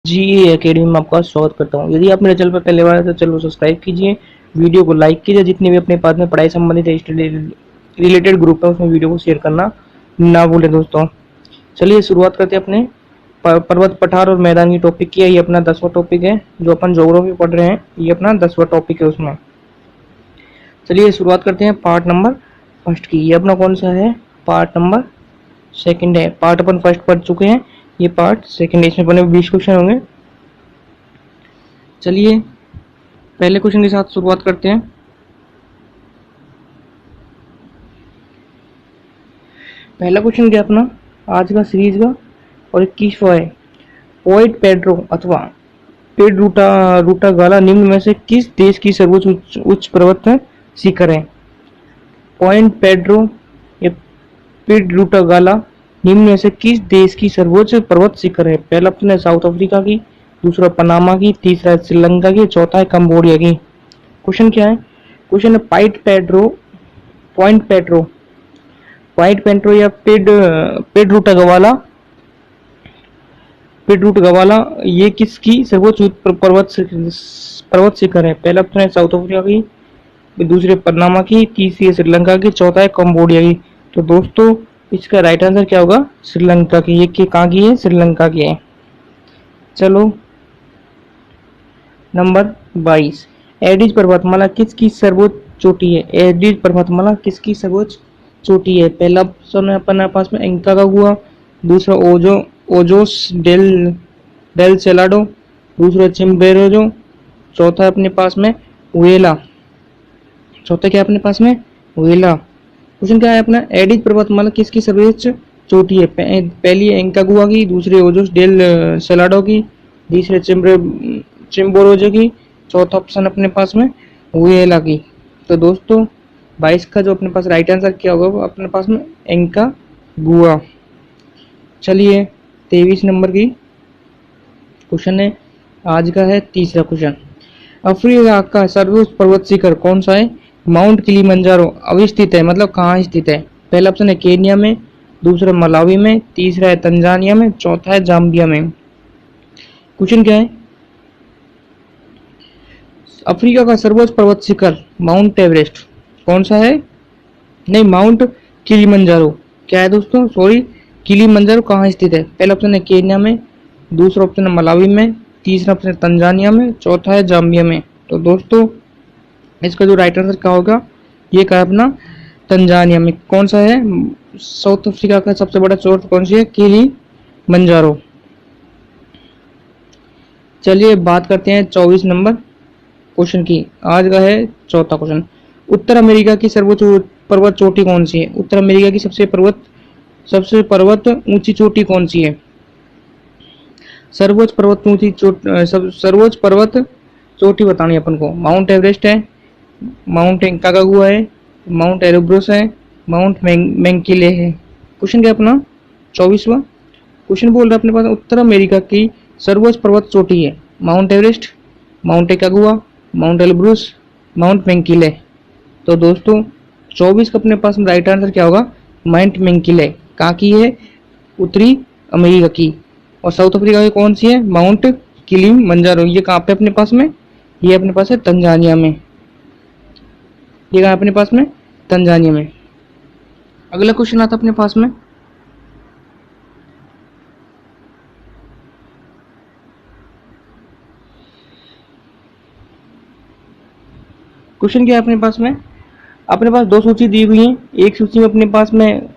जी academy में आपका स्वागत करता हूँ। यदि आप मेरे चैनल पर पहले बार हैं तो चैनल को सब्सक्राइब कीजिए, वीडियो को लाइक कीजिए, जितने भी अपने पास में पढ़ाई संबंधित स्टडी रिलेटेड ग्रुप है उसमें वीडियो को शेयर करना ना भूलें दोस्तों। चलिए शुरुआत करते हैं अपने पर्वत पठार और मैदान की टॉपिक की है। ये अपना 10वां टॉपिक है, जो अपन ज्योग्राफी पढ़ रहे हैं, ये अपना 10वां टॉपिक है उसमें। चलिए शुरुआत करते हैं पार्ट नंबर फर्स्ट की। ये अपना कौन सा है? पार्ट नंबर सेकंड है। पार्ट अपन फर्स्ट पढ़ चुके हैं, ये पार्ट सेकंड है। इसमें अपने 20 क्वेश्चन होंगे। चलिए पहले क्वेश्चन के साथ शुरुआत करते हैं। पहला क्वेश्चन क्या अपना आज का सीरीज का और 21वां है। पोइट पेड्रो अथवा पेड रूटा गाला निम्न में से किस देश की सर्वोच्च उच्च पर्वत शिखर है? पॉइंट पेड्रो या पेड रूटा गाला निम्न में से किस देश की सर्वोच्च पर्वत शिखर है? पहला ऑप्शन है साउथ अफ्रीका की, दूसरा पनामा की, तीसरा है श्रीलंका की, चौथा है कंबोडिया की। क्वेश्चन क्या है? क्वेश्चन है पॉइंट पेड्रो या पेड रूटा गवाला पेड्रूट गवाला ये किसकी सर्वोच्च पर्वत शिखर है? पहला ऑप्शन है साउथ अफ्रीका की, दूसरे पनामा की, तीसरी है श्रीलंका की, चौथा है कंबोडिया की। तो दोस्तों इसका राइट आंसर क्या होगा? श्रीलंका की। ये कहाँ की है? श्रीलंका की है। चलो नंबर 22, एडिज पर्वतमाला किसकी सर्वोच्च चोटी है? एडिज पर्वतमाला किसकी सर्वोच्च चोटी है? पहला ऑप्शन है अपने पास में इंकागुआ, दूसरा ओजोस डेल सेलाडो, दूसरा चिम्बेरोजो, चौथा अपने पास में वेला। चौथा क्या है अपने पास में? वेला। क्वेश्चन क्या है अपना? एडिज पर्वतमाला किसकी सर्वोच्च चोटी है? पहली है इंकागुआ की, दूसरी ओजोस डेल सेलाडो की, तीसरे चिम्बोरोजो की, चौथा ऑप्शन अपने पास में वेला की। तो दोस्तों 22 का जो अपने पास राइट आंसर क्या होगा वो अपने पास में इंकागुआ। चलिए 23 नंबर की क्वेश्चन है, आज का है तीसरा क्वेश्चन। अफ्रीका का सर्वोच्च पर्वत शिखर कौन सा है? माउंट किलिमंजारो अवस्थित है, मतलब कहाँ स्थित है? पहला ऑप्शन है केन्या में, दूसरा मलावी में, तीसरा है तंजानिया में, चौथा है जाम्बिया में। क्वेश्चन क्या है? अफ्रीका का सर्वोच्च पर्वत शिखर माउंट एवरेस्ट कौन सा है? नहीं, माउंट किलिमंजारो। क्या है दोस्तों? सॉरी, किलिमंजारो कहाँ स्थित है? पहला ऑप्शन है केन्या में, दूसरा ऑप्शन है मलावी में, तीसरा ऑप्शन है तंजानिया में, चौथा है जाम्बिया में। तो दोस्तों इसका जो राइट आंसर क्या होगा? ये क्या है अपना? तंजानिया में। कौन सा है? साउथ अफ्रीका का सबसे बड़ा चोट कौन सी है? किलिमंजारो। चलिए बात करते हैं 24 नंबर क्वेश्चन की। आज का है चौथा क्वेश्चन। उत्तर अमेरिका की सर्वोच्च पर्वत चोटी कौन सी है? उत्तर अमेरिका की सबसे पर्वत ऊंची चोटी कौन सी है? सर्वोच्च पर्वत चोटी बतानी है अपन को। माउंट एवरेस्ट है, माउंट इंकागुआ है, माउंट एरोब्रस है, माउंट मैंकिले है। क्वेश्चन क्या अपना 24वां क्वेश्चन बोल रहा है अपने पास उत्तर अमेरिका की सर्वोच्च पर्वत चोटी है Mount Everest, Mount Aconcagua, Mount Elbrus, Mount McKinley. तो दोस्तों 24 का अपने पास में राइट आंसर क्या होगा? माउंट मैंकिले। कहाँ की है? उत्तरी अमेरिका की। और साउथ अफ्रीका की कौन सी है? Mount Kilimanjaro. ये कहाँ पे अपने पास में? ये अपने पास है तंजानिया में। ये कहाँ अपने पास में? तंजानिया में। अगला क्वेश्चन आता अपने पास में, क्वेश्चन क्या है अपने पास में? अपने पास दो सूची दी हुई है। एक सूची में अपने पास में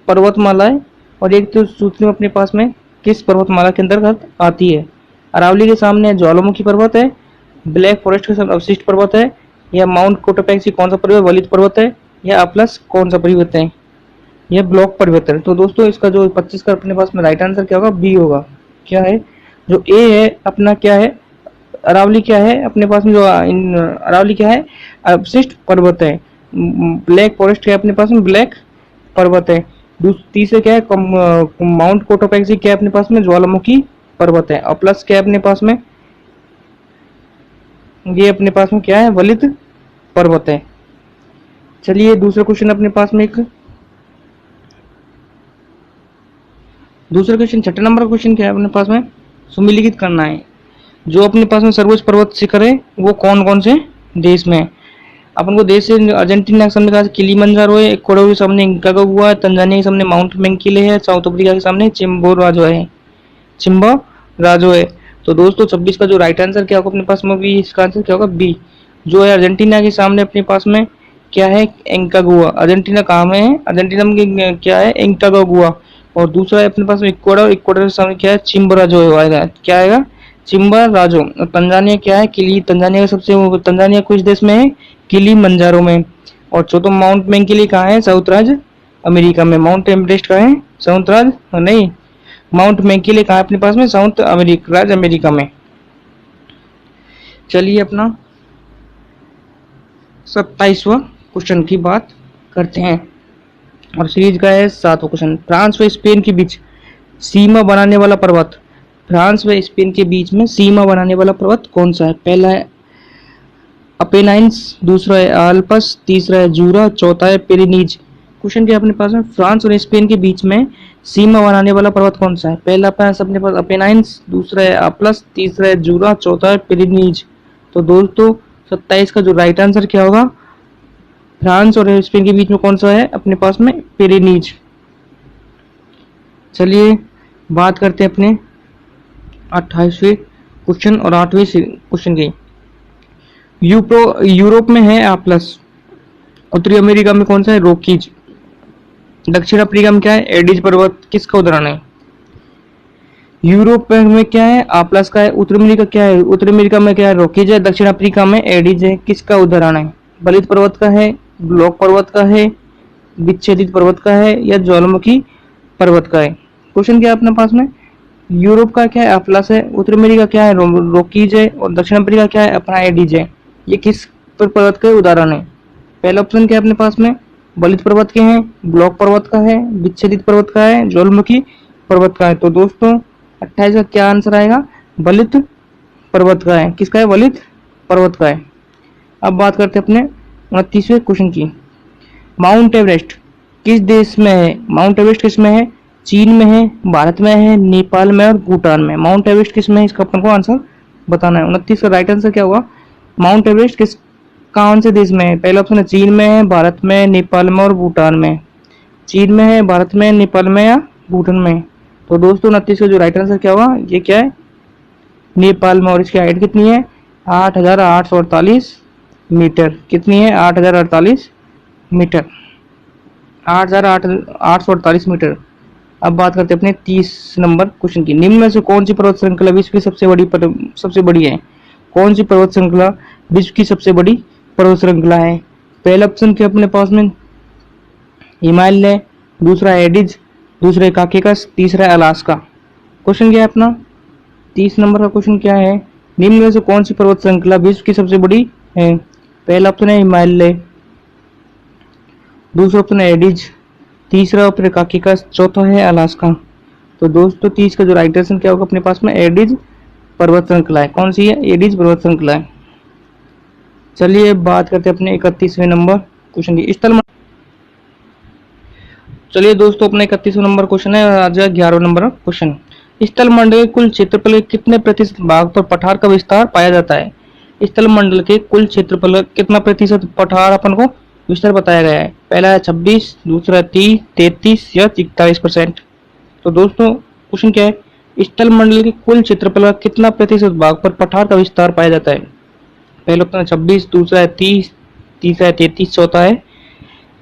पर्वतमाला है और एक तो सूची में अपने पास में किस पर्वतमाला के अंतर्गत आती है? अरावली के सामने ज्वालामुखी पर्वत है, ब्लैक फॉरेस्ट के साथ अवशिष्ट पर्वत है, या माउंट कोटोपैक्सी कौन सा पर्वत? वलित पर्वत है, या अप्लस कौन सा पर्वत है? यह ब्लॉक पर्वत है। तो दोस्तों इसका जो 25 का अपने पास में राइट आंसर क्या होगा? बी होगा। क्या है? जो ए है अपना क्या है? अरावली क्या है अपने पास में? जो अरावली क्या है? अवशिष्ट पर्वत है। ब्लैक फॉरेस्ट क्या है अपने पास में? ब्लैक पर्वत है। तीसरे क्या है? माउंट कोटोपैक्सी क्या है अपने पास में? ज्वालामुखी पर्वत है। और प्लस क्या है अपने पास में? ये अपने पास में क्या है? वलित पर्वत है। चलिए दूसरा क्वेश्चन अपने पास में दूसरा क्वेश्चन 6 नंबर का क्वेश्चन क्या है अपने पास में? सुमेलित करना है। जो अपने पास में सर्वोच्च पर्वत शिखर है वो कौन कौन से देश में है। अपन को देश से अर्जेंटीना के सामने कहा किलीमंजारो है, इक्वाडोर के सामने इंकागुआ है, तंजानिया के सामने माउंट मेंकिले है, साउथ अफ्रीका के सामने चिम्बोराजो है, चिम्बा राजो है। तो दोस्तों 26 का जो राइट आंसर क्या होगा अपने पास में भी, इसका आंसर क्या होगा बी, जो है अर्जेंटीना के सामने अपने पास में क्या है, इंकागुआ। अर्जेंटीना कहाँ में है, अर्जेंटीना में क्या है, इंकागुआ। और दूसरा है अपने पास में इक्वाडोर, इक्वाडोर के सामने क्या है, चिम्बराजो आएगा, क्या आएगा, चिम्बा राजो। और तंजानिया क्या है, किली, तंजानिया का सबसे, तंजानिया कुछ देश में है, किली मंजारो में। और चौथा माउंट मेंकिली कहाँ है, साउथ राज्य अमेरिका में। माउंट एवरेस्ट कहाँ है, साउथ राज्य नहीं, माउंट मेंकिले कहाँ है अपने पास में, साउथ अमेरिका राज्य अमेरिका में। चलिए अपना 27वां क्वेश्चन की बात करते हैं और सीरीज का है 7वां क्वेश्चन। फ्रांस व स्पेन के बीच सीमा बनाने वाला पर्वत, फ्रांस व स्पेन के बीच में सीमा बनाने वाला पर्वत कौन सा है। पहला है अपेनाइंस, दूसरा है आल्पस, तीसरा है जूरा, चौथा है पिरेनीज। क्वेश्चन क्या अपने पास में, फ्रांस और स्पेन के बीच में सीमा बनाने वाला पर्वत कौन सा है। पहला पास अपने पास अपेनाइंस, दूसरा है आप्लस, तीसरा है जूरा, चौथा है पिरेनीज। तो दोस्तों 27 का जो राइट आंसर क्या होगा, फ्रांस और स्पेन के बीच में कौन सा है अपने पास में, पिरेनीज। चलिए बात करते हैं अपने 28वें क्वेश्चन और 8वें क्वेश्चन की। यूरोप में है आप्लस, उत्तरी अमेरिका में कौन सा है, रॉकीज, दक्षिण अफ्रीका में क्या है, एडिज पर्वत, किसका उदाहरण है। यूरोप में क्या है, आप्लस का है, उत्तरी अमेरिका क्या है, उत्तरी अमेरिका में क्या है, रॉकीज है, दक्षिण अफ्रीका में एडिज है, किसका उदाहरण है। बलित पर्वत का है, ब्लॉक पर्वत का है, विच्छेदित पर्वत का है, या ज्वालामुखी पर्वत का है। क्वेश्चन क्या है अपने पास में, यूरोप का क्या है, अफ्लास है, उत्तर अमेरिका क्या है, रॉकीज है, और दक्षिण अफ्रीका क्या है, अपना एडिज है। ये किस पर्वत के उदाहरण है। पहला ऑप्शन क्या है अपने पास में, बलित पर्वत के हैं, ब्लॉक पर्वत का है, विच्छेदित पर्वत का है, ज्वालामुखी पर्वत का है। तो दोस्तों 28 का क्या आंसर आएगा, बलित पर्वत का है, किसका है, बलित पर्वत का है। अब बात करते हैं अपने 29वें क्वेश्चन की। माउंट एवरेस्ट किस देश में है, माउंट एवरेस्ट किस में है, चीन में है, भारत में है, नेपाल में और भूटान में। माउंट एवरेस्ट किस में है, इसका अपन को आंसर बताना है। 29 का राइट आंसर क्या होगा, माउंट एवरेस्ट किस कौन से देश में है। पहला ऑप्शन है चीन में है, भारत में, नेपाल में और भूटान में। चीन में है, भारत में, नेपाल में या भूटान में। तो दोस्तों 29 का जो राइट आंसर क्या होगा, ये क्या है, नेपाल में। और इसकी हाइट कितनी है, 8,848 मीटर। कितनी है, 8,048 मीटर, 8,848 मीटर। अब बात करते हैं अपने 30 नंबर क्वेश्चन की। निम्न में से कौन सी पर्वत श्रृंखला विश्व की सबसे बड़ी है। कौन सी पर्वत श्रृंखला विश्व की सबसे बड़ी पर्वत श्रृंखला है। पहला ऑप्शन क्या अपने पास में, हिमालय, दूसरा एडिज, दूसरा है काकेकस, तीसरा है अलास्का। क्वेश्चन क्या है अपना 30 नंबर का क्वेश्चन क्या है, निम्न में से कौन सी पर्वत श्रृंखला विश्व की सबसे बड़ी है। पहला ऑप्शन है हिमालय, दूसरा ऑप्शन है एडिज, तीसरा ऑप्शन है काकेकस, चौथा है अलास्का। तो दोस्तों 30 का जो राइट आंसर क्या होगा अपने पास में, एडिज पर्वत श्रृंखला है। कौन सी है, एडिज पर्वत श्रृंखला है। चलिए बात करते हैं अपने 31वें नंबर क्वेश्चन की। चलिए दोस्तों अपना 31वां नंबर क्वेश्चन है, आज 11वां नंबर क्वेश्चन। स्थल मंडल के कुल क्षेत्रफल के कितने प्रतिशत भाग पर पठार का विस्तार पाया जाता है। स्थल मंडल के कुल क्षेत्रफल कितना प्रतिशत पठार अपन को विस्तार बताया गया है। पहला है 26, दूसरा है 30, 33 या 41%। तो दोस्तों क्वेश्चन क्या है, स्थल मंडल के कुल क्षेत्रफल का कितना प्रतिशत भाग पर पठार का विस्तार पाया जाता है। पहला ऑप्शन है 26, दूसरा है 30, तीसरा है 33, चौथा है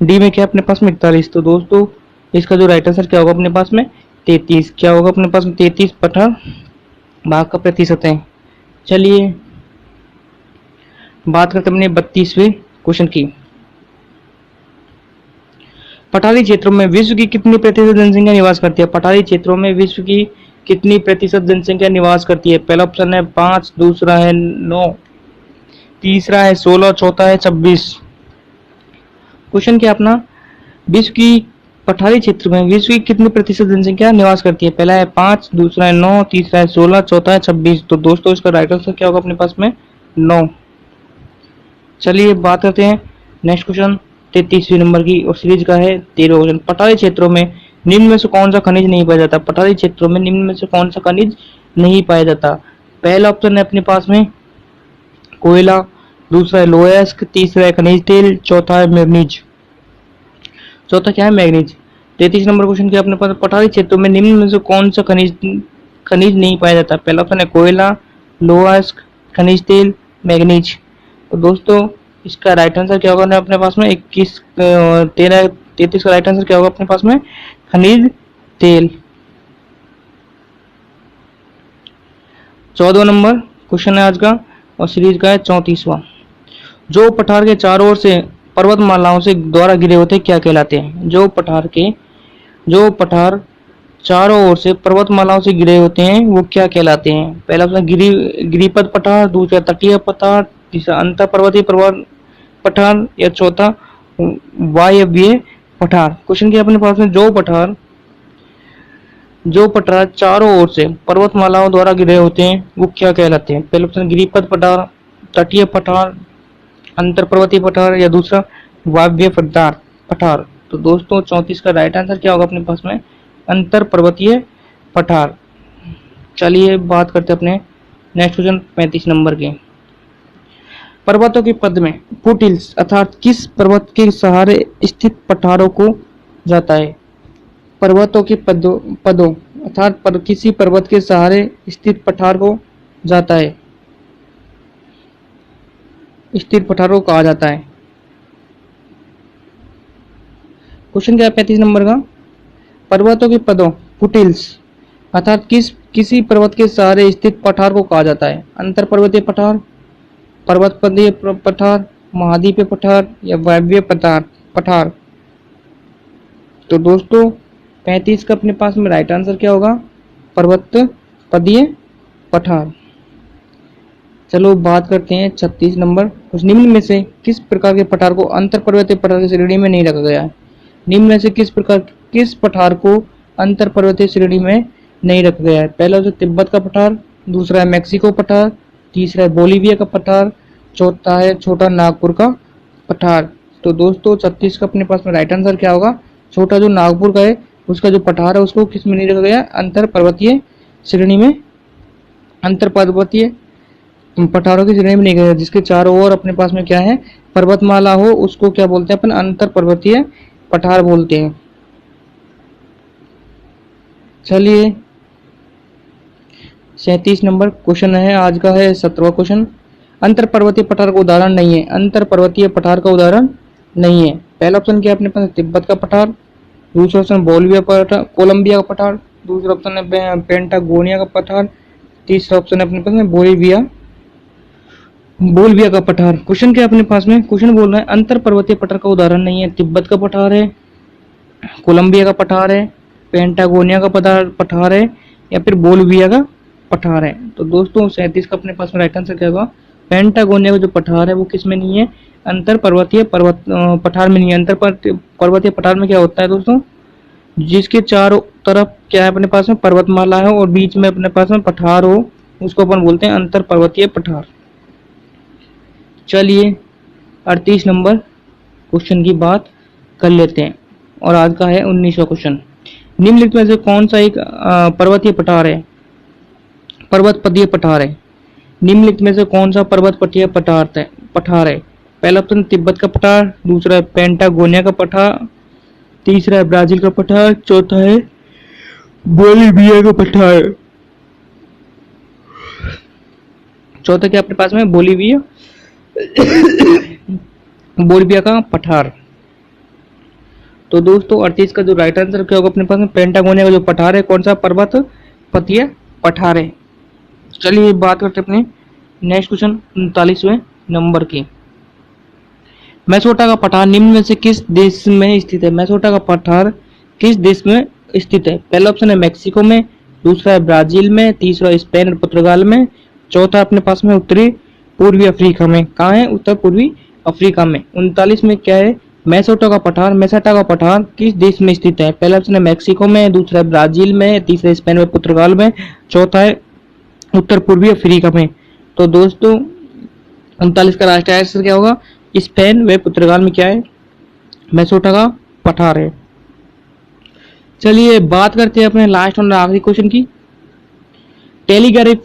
डी में क्या अपने पास में 41। तो दोस्तों इसका जो राइट आंसर क्या होगा अपने पास में 33। क्या होगा अपने पास में 33 पठार भाग का प्रतिशत है। चलिए बात करते हैं अपने 32वें क्वेश्चन की। पठारी क्षेत्रों में विश्व की कितनी प्रतिशत जनसंख्या निवास करती है। पठारी क्षेत्रों में विश्व की कितनी प्रतिशत जनसंख्या निवास करती है। पहला ऑप्शन है 5, दूसरा है 9, तीसरा है 16, चौथा है 26। क्वेश्चन क्या अपना, विश्व की पठारी क्षेत्र में विश्व की कितनी प्रतिशत जनसंख्या निवास करती है। पहला है 5, दूसरा है 9, तीसरा है 16, चौथा है 26। तो दोस्तों इसका राइट आंसर क्या होगा अपने पास में 9। चलिए बात करते हैं नेक्स्ट क्वेश्चन 33वें नंबर की और सीरीज का है 13वां क्वेश्चन। पठारी क्षेत्रों में निम्न में से कौन सा खनिज नहीं पाया जाता। पठारी क्षेत्रों में निम्न में से कौन सा खनिज नहीं पाया जाता। पहला ऑप्शन है अपने पास में कोयला, दूसरा है लोहा, तीसरा है खनिज तेल, चौथा है मैग्नीज। चौथा क्या है? मैग्नीज। 33 नंबर क्वेश्चन के अपने पास पठारी क्षेत्रों में निम्न में से कौन सा खनिज खनिज नहीं पाया जाता? पहला ऑप्शन है कोयला, लोहा, खनिज तेल, मैग्नीज। तो दोस्तों इसका राइट आंसर क्या होगा ना अपने पास में 21 13 33 का राइट आंसर क्या होगा अपने पास में? खनिज तेल। 14 नंबर क्वेश्चन है आज का और सीरीज का है 34वां। जो पठार के चारों ओर से पर्वतमालाओं से द्वारा घिरे होते क्या कहलाते हैं? जो पठार चारों ओर से पर्वतमालाओं से घिरे होते हैं वो क्या कहलाते हैं? पहला ऑप्शन गिरिपथ पठार, दूसरा तटीय पठार, तीसरा अंतर पर्वतीय पर्वत पठार या चौथा वायव्य पठार। क्वेश्चन क्या अपने पास में जो पठार चारों ओर से पर्वतमालाओं द्वारा घिरे होते हैं वो क्या कहलाते हैं? पहला ऑप्शन गिरिपथ पठार, तटीय पठार, अंतर पर्वतीय पठार या दूसरा वायव्य पठार। तो दोस्तों 34 का राइट आंसर क्या होगा अपने पास में? अंतर पर्वतीय पठार। चलिए बात करते हैं अपने नेक्स्ट क्वेश्चन 35 नंबर के। पर्वतों के पद में फुटहिल्स अर्थात किस पर्वत के सहारे स्थित पठारों को जाता है? पर्वतों के पदों अर्थात किसी पर्वत के सहारे स्थित पठार को जाता है, स्थिर पठारों को कहा जाता है। क्वेश्चन क्या है 35 नंबर का? पर्वतों के पदों फुटहिल्स अर्थात किसी पर्वत के सहारे स्थित पठार को कहा जाता है? अंतर पर्वतीय पठार, पर्वतपदीय पठार, महाद्वीपीय पठार या वायव्य पठार। तो दोस्तों 35 का अपने पास में राइट आंसर क्या होगा? पर्वतपदीय पठार। चलो बात करते हैं 36 नंबर। कुछ निम्न में से किस प्रकार के पठार को अंतर पर्वतीय पठार की श्रेणी में नहीं रखा गया है? निम्न में से किस पठार को अंतर पर्वतीय श्रेणी में नहीं रखा गया है? पहला तो तिब्बत का पठार, दूसरा है मैक्सिको पठार, तीसरा है बोलीविया का पठार, चौथा है छोटा नागपुर का पठार। तो दोस्तों 36 का अपने पास में राइट आंसर क्या होगा? छोटा जो नागपुर का है उसका जो पठार है उसको किस में नहीं रखा गया? अंतर पर्वतीय श्रेणी में, अंतर पर्वतीय पठारों की श्रेणी में नहीं गया। जिसके चारों ओर अपने पास में क्या है? पर्वतमाला हो उसको क्या बोलते हैं अपन? अंतर पर्वतीय पठार बोलते हैं। चलिए 37 नंबर क्वेश्चन है आज का है 17वां क्वेश्चन। अंतर पर्वतीय पठार का उदाहरण नहीं है, अंतर पर्वतीय पठार का उदाहरण नहीं है। पहला ऑप्शन क्या है अपने पास? तिब्बत का पठार, दूसरा ऑप्शन बोलिविया पठार, कोलंबिया का पठार, दूसरा ऑप्शन है पेंटागोनिया का पठार, तीसरा ऑप्शन है अपने पास में बोलिविया का पठार। क्वेश्चन क्या है अपने पास में? क्वेश्चन बोल रहा है अंतर पर्वतीय पठार का उदाहरण नहीं है। तिब्बत का पठार है, कोलंबिया का पठार है, पेंटागोनिया का पठार है या फिर बोलिविया का पठार है। तो दोस्तों 37 का अपने पास में राइट आंसर क्या होगा? पेंटागोनिया का जो पठार है वो किस में नहीं है? अंतर पर्वतीय पठार में नहीं है। अंतर पर्वतीय पठार में क्या होता है दोस्तों? जिसके चारों तरफ क्या है अपने पास में? पर्वतमाला है और बीच में अपने पास में पठार हो उसको अपन बोलते हैं अंतर पर्वतीय पठार। चलिए 38 नंबर क्वेश्चन की बात कर लेते हैं और आज का है 19वां क्वेश्चन। निम्नलिखित में से कौन सा एक पर्वतीय पठार है? पर्वतपदीय पठार है। निम्नलिखित में से कौन सा पर्वतपदीय पठार है? पहला ऑप्शन तिब्बत का पठार, दूसरा है पेंटागोनिया का पठार, तीसरा है ब्राजील का पठार, चौथा है बोलिविया का पठार। चौथा क्या अपने पास में? बोलिविया का पठार। तो दोस्तों 38 का जो राइट आंसर क्या होगा अपने पास में? पेंटागोनिया का जो पठार है कौन सा? पर्वतपदीय पठार है। चलिए बात करते अपने नेक्स्ट क्वेश्चन 39वें नंबर की। मैसोटा का पठार निम्न में से किस देश में स्थित है? मैसोटा का पठार किस देश में स्थित है? पहला ऑप्शन है मैक्सिको में, दूसरा है ब्राजील में, तीसरा स्पेन और पुर्तगाल में, चौथा अपने पास में उत्तरी पूर्वी अफ्रीका में। कहाँ है? उत्तर पूर्वी अफ्रीका में। 39 में क्या है? मैसोटा का पठार किस देश में स्थित है? पहला ऑप्शन है मैक्सिको में, दूसरा है ब्राजील में, तीसरा स्पेन में पुर्तगाल में, चौथा है उत्तर पूर्वी अफ्रीका में। तो दोस्तों 39 का राष्ट्रीय आंसर क्या होगा? स्पेन व पुर्तगाल में क्या है? मैसोटा का पठार है। चलिए बात करते हैं अपने लास्ट और आखिरी क्वेश्चन की। टेलीग्राफिक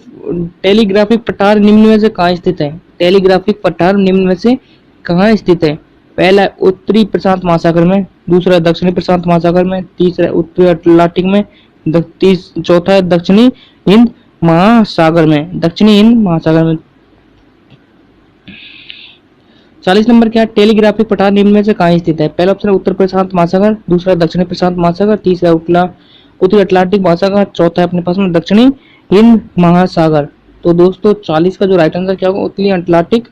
टेलीग्राफिक पठार निम्न में से कहाँ स्थित है? टेलीग्राफिक पठार निम्न में से कहाँ स्थित है? पहला उत्तरी प्रशांत महासागर में, दूसरा दक्षिणी प्रशांत महासागर में, तीसरा उत्तरी अटलांटिक में, चौथा है दक्षिणी हिंद महासागर में। दक्षिणी हिंद महासागर में। 40 नंबर क्या? टेलीग्राफिक पठार निम्न में से कहाँ स्थित है? पहला ऑप्शन है उत्तर प्रशांत महासागर, दूसरा दक्षिणी प्रशांत महासागर, तीसरा उत्तरी अटलांटिक महासागर, चौथा है अपने पास में दक्षिणी हिंद महासागर। तो दोस्तों 40 का जो राइट आंसर क्या होगा? उत्तरी अटलांटिक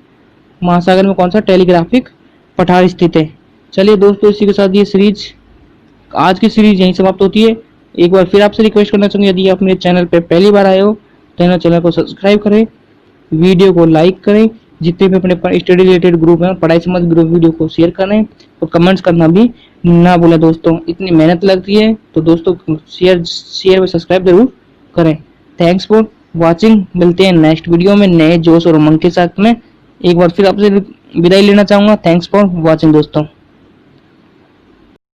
महासागर में कौन सा टेलीग्राफिक पठार स्थित है। चलिए दोस्तों, इसी के साथ ये सीरीज, आज की सीरीज यहीं समाप्त होती है। एक बार फिर आपसे रिक्वेस्ट करना चाहूंगा, यदि आप मेरे चैनल पे पहली बार आए हो तो चैनल को सब्सक्राइब करें, वीडियो को लाइक करें, जितने भी अपने स्टडी रिलेटेड ग्रुप हैं, पढ़ाई संबंधित ग्रुप, वीडियो को शेयर करें और कमेंट्स करना भी ना भूलें। दोस्तों इतनी मेहनत लगती है तो दोस्तों शेयर व सब्सक्राइब जरूर करें। Thanks for watching. मिलते हैं नेक्स्ट वीडियो में नए जोश और उमंग के साथ में। एक बार फिर आपसे विदाई लेना चाहूंगा। थैंक्स फॉर वॉचिंग दोस्तों।